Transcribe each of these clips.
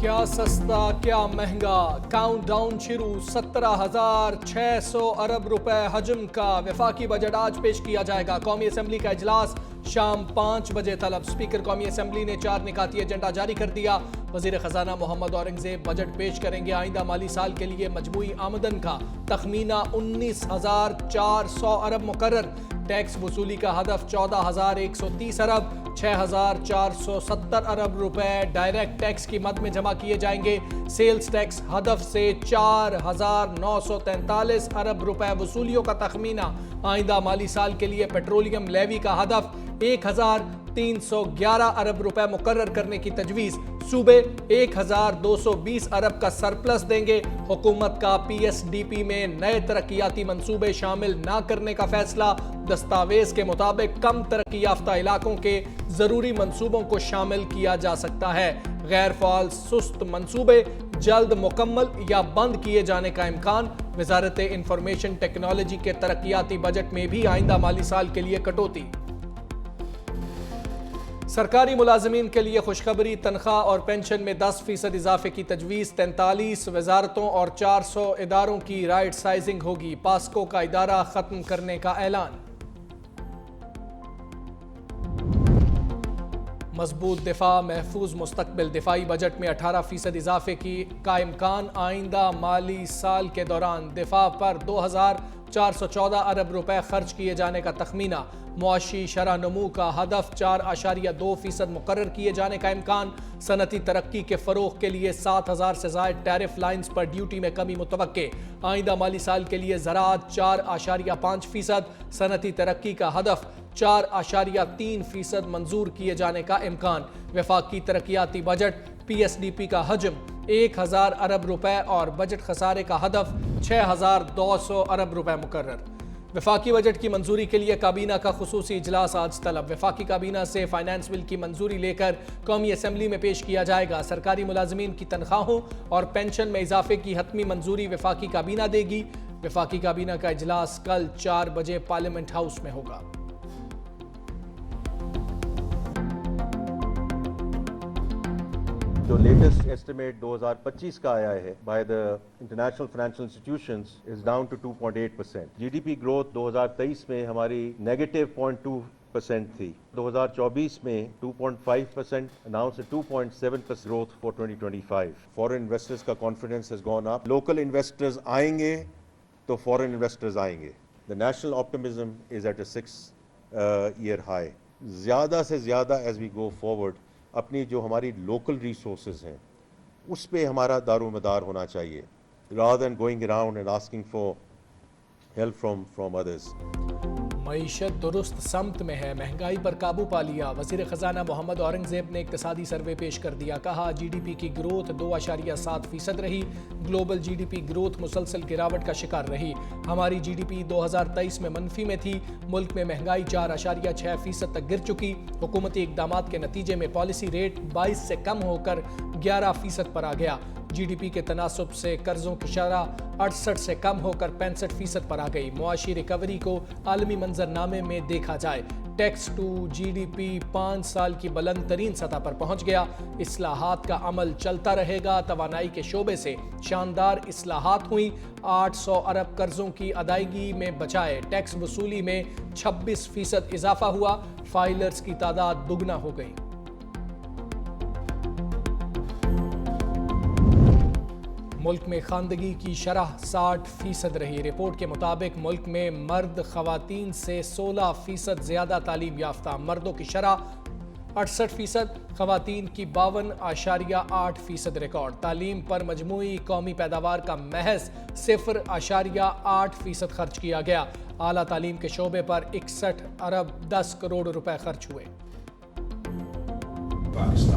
کیا سستا کیا مہنگا، کاؤنٹ ڈاؤن شروع، 17,600 ارب روپے حجم کا وفاقی بجٹ آج پیش کیا جائے گا۔ قومی اسمبلی کا اجلاس شام 5 بجے طلب۔ اسپیکر قومی اسمبلی نے 4 نکاتی ایجنڈا جاری کر دیا۔ وزیر خزانہ محمد اورنگزیب بجٹ پیش کریں گے۔ آئندہ مالی سال کے لیے مجموعی آمدن کا تخمینہ 19,400 ارب مقرر۔ ٹیکس وصولی کا ہدف 14,130 ارب، 6,470 ارب روپے ڈائریکٹ ٹیکس کی مد میں جمع کیے جائیں گے۔ سیلز ٹیکس ہدف سے 4,943 ارب روپے وصولیوں کا تخمینہ۔ آئندہ مالی سال کے لیے پیٹرولیم لیوی کا ہدف 1,311 ارب روپے مقرر کرنے کی تجویز۔ صوبے 1,220 ارب کا سرپلس دیں گے۔ حکومت کا پی ایس ڈی پی میں نئے ترقیاتی منصوبے شامل نہ کرنے کا فیصلہ۔ دستاویز کے مطابق کم ترقی یافتہ علاقوں کے ضروری منصوبوں کو شامل کیا جا سکتا ہے۔ غیر فعال سست منصوبے جلد مکمل یا بند کیے جانے کا امکان۔ وزارت انفارمیشن ٹیکنالوجی کے ترقیاتی بجٹ میں بھی آئندہ مالی سال کے لیے کٹوتی۔ سرکاری ملازمین کے لیے خوشخبری، تنخواہ اور پینشن میں 10% اضافے کی تجویز۔ 43 وزارتوں اور 400 اداروں کی رائٹ سائزنگ ہوگی۔ پاسکو کا ادارہ ختم کرنے کا اعلان۔ مضبوط دفاع، محفوظ مستقبل۔ دفاعی بجٹ میں 18% اضافے کا امکان۔ آئندہ مالی سال کے دوران دفاع پر 2,414 ارب روپے خرچ کیے جانے کا تخمینہ۔ معاشی شرح نمو کا ہدف 4.2% مقرر کیے جانے کا امکان۔ صنعتی ترقی کے فروغ کے لیے 7,000 سے زائد ٹیرف لائنز پر ڈیوٹی میں کمی متوقع۔ آئندہ مالی سال کے لیے زراعت 4.5%، صنعتی ترقی کا ہدف 4.3% منظور کیے جانے کا امکان۔ وفاقی ترقیاتی budget P S D P کا حجم 1,000 ارب روپے اور بجٹ خسارے کا ہدف 6,200 ارب روپے مقرر۔ وفاقی بجٹ کی منظوری کے لیے کابینہ کا خصوصی اجلاس آج طلب۔ وفاقی کابینہ سے فائنانس بل کی منظوری لے کر قومی اسمبلی میں پیش کیا جائے گا۔ سرکاری ملازمین کی تنخواہوں اور پینشن میں اضافے کی حتمی منظوری وفاقی کابینہ دے گی۔ وفاقی کابینہ کا اجلاس کل 4 بجے پارلیمنٹ ہاؤس میں ہوگا۔ جو لیٹسٹ ایسٹیمیٹ 2025 کا آیا ہے by the international financial institutions is down to 2.8%۔ G D P growth 2023 میں ہماری نیگیٹو 0.2% تھی۔ 2024 میں 2.5%، announce 2.7% growth for 2025۔ Foreign investors کا confidence has gone up. Local investors آئیں گے تو فورن انویسٹرز آئیں گے۔ The national optimism is at a 6-year high. زیادہ سے زیادہ ایز وی گو فارورڈ اپنی جو ہماری لوکل ریسورسز ہیں اس پہ ہمارا دار و مدار ہونا چاہیے، rather than going around and asking for help from others۔ معیشت درست سمت میں ہے، مہنگائی پر قابو پا لیا۔ وزیر خزانہ محمد اورنگزیب نے اقتصادی سروے پیش کر دیا۔ کہا جی ڈی پی کی گروتھ 2.7% رہی۔ Global G D P growth مسلسل گراوٹ کا شکار رہی۔ ہماری جی ڈی پی 2023 میں منفی میں تھی۔ ملک میں مہنگائی 4.6% تک گر چکی۔ حکومتی اقدامات کے نتیجے میں پالیسی ریٹ 22 سے کم ہو کر 11% پر آ گیا۔ جی ڈی پی کے تناسب سے قرضوں کی شرح 68 سے کم ہو کر 65% پر آ گئی۔ معاشی ریکوری کو عالمی منظرنامے میں دیکھا جائے، tax to G D P 5 سال کی بلند ترین سطح پر پہنچ گیا۔ اصلاحات کا عمل چلتا رہے گا۔ توانائی کے شعبے سے شاندار اصلاحات ہوئیں۔ 800 ارب قرضوں کی ادائیگی میں بچائے۔ ٹیکس وصولی میں 26% اضافہ ہوا۔ فائلرز کی تعداد دگنا ہو گئی۔ ملک میں خواندگی کی شرح 60% رہی۔ رپورٹ کے مطابق ملک میں مرد خواتین سے 16% زیادہ تعلیم یافتہ۔ مردوں کی شرح 68%، خواتین کی 52.8% ریکارڈ۔ تعلیم پر مجموعی قومی پیداوار کا محض 0.8% خرچ کیا گیا۔ اعلیٰ تعلیم کے شعبے پر 61 ارب 10 کروڑ روپے خرچ ہوئے۔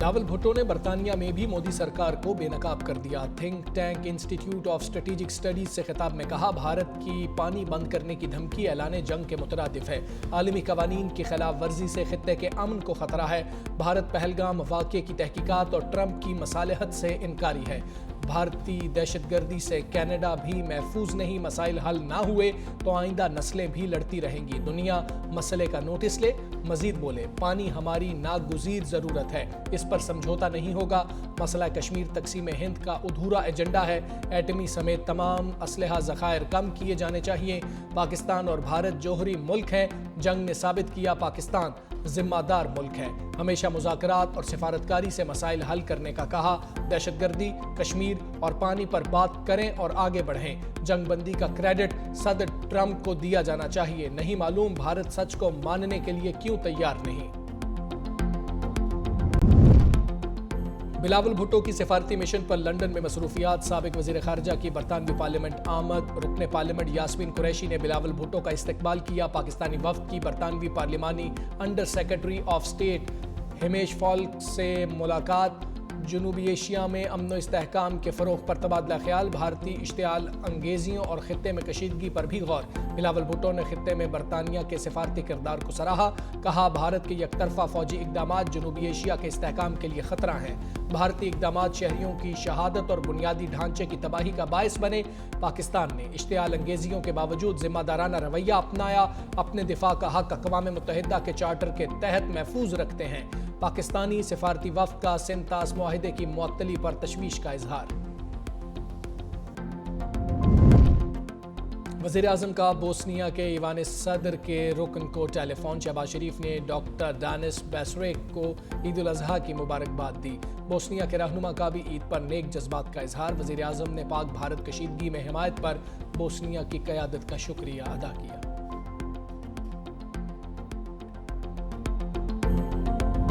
ناول بھٹو نے برطانیہ میں بھی مودی سرکار کو بے نقاب کر دیا۔ Think tank institute of strategic studies سے خطاب میں کہا بھارت کی پانی بند کرنے کی دھمکی اعلان جنگ کے مترادف ہے۔ عالمی قوانین کی خلاف ورزی سے خطے کے امن کو خطرہ ہے۔ بھارت پہلگام واقعے کی تحقیقات اور ٹرمپ کی مصالحت سے انکاری ہے۔ بھارتی دہشت گردی سے کینیڈا بھی محفوظ نہیں۔ مسائل حل نہ ہوئے تو آئندہ نسلیں بھی لڑتی رہیں گی۔ دنیا مسئلے کا نوٹس لے مزید بولے پانی ہماری ناگزیر ضرورت ہے، اس پر سمجھوتا نہیں ہوگا۔ مسئلہ کشمیر تقسیم ہند کا ادھورا ایجنڈا ہے، ایٹمی سمیت تمام اسلحہ ذخائر کم کیے جانے چاہیے۔ پاکستان اور بھارت جوہری ملک ہیں، جنگ نے ثابت کیا پاکستان ذمہ دار ملک ہے۔ ہمیشہ مذاکرات اور سفارتکاری سے مسائل حل کرنے کا کہا۔ دہشت گردی، کشمیر اور پانی پر بات کریں اور آگے بڑھیں۔ جنگ بندی کا کریڈٹ صدر ٹرمپ کو دیا جانا چاہیے، نہیں معلوم بھارت سچ کو ماننے کے لیے کیوں تیار نہیں۔ بلاول بھٹو کی سفارتی مشن پر لندن میں مصروفیات، سابق وزیر خارجہ کی برطانوی پارلیمنٹ آمد۔ رکن پارلیمنٹ یاسمین قریشی نے بلاول بھٹو کا استقبال کیا۔ پاکستانی وفد کی برطانوی پارلیمانی انڈر سیکرٹری آف اسٹیٹ ہمیش فالک سے ملاقات۔ جنوبی ایشیا میں امن و استحکام کے فروغ پر تبادلہ خیال، بھارتی اشتعال انگیزیوں اور خطے میں کشیدگی پر بھی غور۔ بلاول بھٹو نے خطے میں برطانیہ کے سفارتی کردار کو سراہا، کہا بھارت کے یک طرفہ فوجی اقدامات جنوبی ایشیا کے استحکام کے لیے خطرہ ہیں۔ بھارتی اقدامات شہریوں کی شہادت اور بنیادی ڈھانچے کی تباہی کا باعث بنے۔ پاکستان نے اشتعال انگیزیوں کے باوجود ذمہ دارانہ رویہ اپنایا، اپنے دفاع کا حق اقوام متحدہ کے چارٹر کے تحت محفوظ رکھتے ہیں۔ پاکستانی سفارتی وفد کا سنتاس معاہدے کی معطلی پر تشویش کا اظہار۔ وزیراعظم کا بوسنیا کے ایوان صدر کے رکن کو ٹیلی فون۔ شہباز شریف نے ڈاکٹر ڈانس بیسریک کو عید الاضحیٰ کی مبارکباد دی۔ بوسنیا کے رہنما کا بھی عید پر نیک جذبات کا اظہار۔ وزیراعظم نے پاک بھارت کشیدگی میں حمایت پر بوسنیا کی قیادت کا شکریہ ادا کیا۔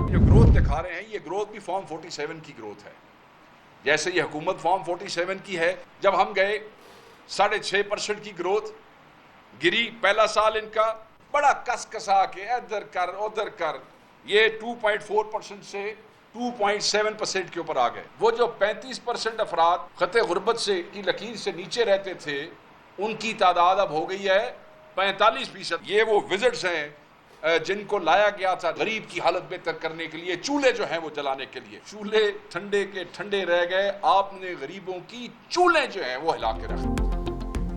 جو گروتھ دکھا رہے ہیں یہ گروتھ بھی فارم 47 کی گروتھ ہے، جیسے یہ حکومت فارم 47 کی ہے۔ جب ہم گئے 6.5% کی گروتھ گری پہلا سال ان کا، بڑا کس کسا کے ادھر کر ادھر کر، یہ 2.4% سے 2.7% کے اوپر آ گئے۔ وہ جو 35% افراد خطے غربت سے کی لکیر سے نیچے رہتے تھے ان کی تعداد اب ہو گئی ہے 45%۔ یہ وہ وزٹس ہیں جن کو لایا گیا تھا غریب کی حالت بہتر کرنے کے لیے، چولہے جو ہیں وہ جلانے کے لیے۔ چولہے ٹھنڈے کے ٹھنڈے رہ گئے، آپ نے غریبوں کی چولہے جو ہیں وہ ہلا کے رکھ۔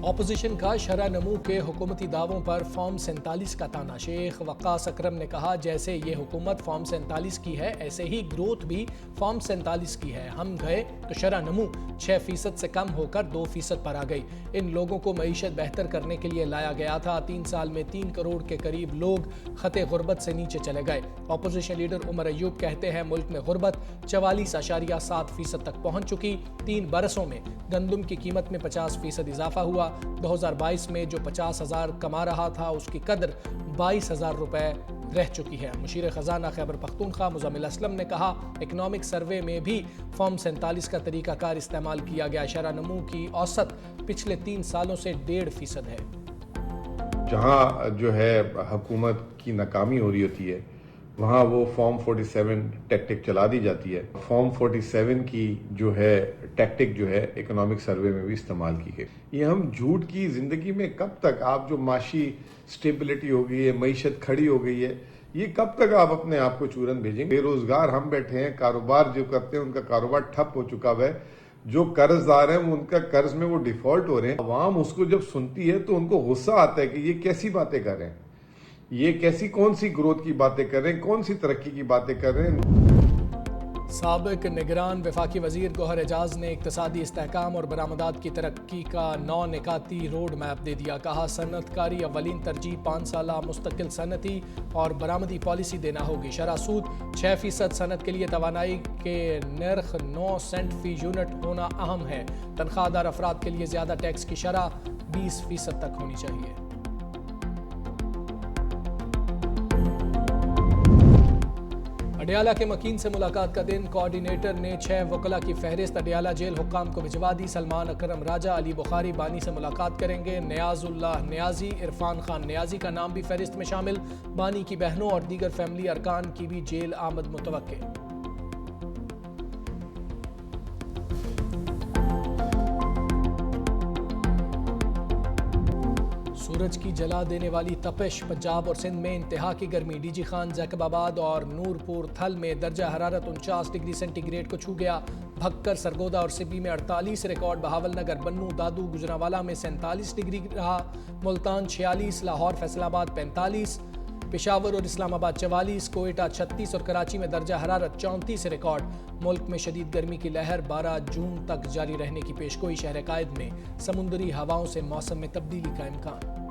اپوزیشن کا شرح نمو کے حکومتی دعووں پر فارم 47 کا تانا۔ شیخ وقاص اکرم نے کہا جیسے یہ حکومت فارم 47 کی ہے ایسے ہی گروتھ بھی فارم 47 کی ہے۔ ہم گئے تو شرح نمو 6% سے کم ہو کر 2% پر آ گئی۔ ان لوگوں کو معیشت بہتر کرنے کے لیے لایا گیا تھا۔ 3 سال میں 3 کروڑ کے قریب لوگ خطے غربت سے نیچے چلے گئے۔ اپوزیشن لیڈر عمر ایوب کہتے ہیں ملک میں غربت 44.7% تک پہنچ چکی۔ 3 برسوں میں گندم کی قیمت میں 50% اضافہ ہوا۔ 2022 میں جو 50,000 کما رہا تھا اس کی قدر 22,000 روپے رہ چکی ہے۔ مشیر خزانہ خیبر پختونخوا مزمل اسلم نے کہا اکنامک سروے میں بھی فارم 47 کا طریقہ کار استعمال کیا گیا۔ شرح نمو کی اوسط پچھلے 3 سالوں سے 1.5% ہے۔ جہاں جو ہے حکومت کی ناکامی ہو رہی ہوتی ہے وہاں وہ فارم 47 ٹیکٹک چلا دی جاتی ہے۔ فارم 47 کی جو ہے ٹیکٹک جو ہے اکنامک سروے میں بھی استعمال کی گئی۔ یہ ہم جھوٹ کی زندگی میں کب تک، آپ جو معاشی سٹیبلٹی ہو گئی ہے، معیشت کھڑی ہو گئی ہے، یہ کب تک آپ اپنے آپ کو چورن بھیجیں گے؟ بے روزگار ہم بیٹھے ہیں، کاروبار جو کرتے ہیں ان کا کاروبار ٹھپ ہو چکا ہے، جو قرض دار ہیں ان کا قرض میں وہ ڈیفالٹ ہو رہے ہیں۔ عوام اس کو جب سنتی ہے تو ان کو غصہ آتا ہے کہ یہ کیسی باتیں کر رہے ہیں، یہ کیسی کون سی گروتھ کی باتیں کر رہے ہیں، کون سی ترقی کی باتیں کر رہے ہیں۔ سابق نگران وفاقی وزیر گوہر اعجاز نے اقتصادی استحکام اور برآمدات کی ترقی کا 9 نکاتی روڈ میپ دے دیا۔ کہا صنعت کاری اولین ترجیح 5 سالہ مستقل صنعتی اور برآمدی پالیسی دینا ہوگی۔ شرح سود 6%، صنعت کے لیے توانائی کے نرخ 9 سینٹ فی یونٹ ہونا اہم ہے۔ تنخواہ دار افراد کے لیے زیادہ ٹیکس کی شرح 20% تک ہونی چاہیے۔ اڈیالہ کے مکین سے ملاقات کا دن، کوآرڈینیٹر نے 6 وکلاء کی فہرست اڈیالہ جیل حکام کو بھجوا دی۔ سلمان اکرم راجہ علی بخاری بانی سے ملاقات کریں گے۔ نیاز اللہ نیازی، عرفان خان نیازی کا نام بھی فہرست میں شامل۔ بانی کی بہنوں اور دیگر فیملی ارکان کی بھی جیل آمد متوقع۔ سورج کی جلا دینے والی تپش، پنجاب اور سندھ میں انتہا کی گرمی۔ ڈی جی خان، زیکب آباد اور نورپور تھل میں درجہ حرارت 49 ڈگری سینٹی گریڈ کو چھو گیا۔ بھکر، سرگودا اور سبی میں 48 ریکارڈ، بہاول نگر، بنو، دادو، گجرانوالہ میں 47 ڈگری رہا۔ ملتان 46، لاہور، فیصل آباد 45، پشاور اور اسلام آباد 44, کوئٹہ 36 اور کراچی میں درجہ حرارت 34 ریکارڈ. ملک میں شدید گرمی کی لہر 12 جون تک جاری رہنے کی پیشگوئی. شہر قائد میں سمندری ہواؤں سے موسم میں تبدیلی کا امکان.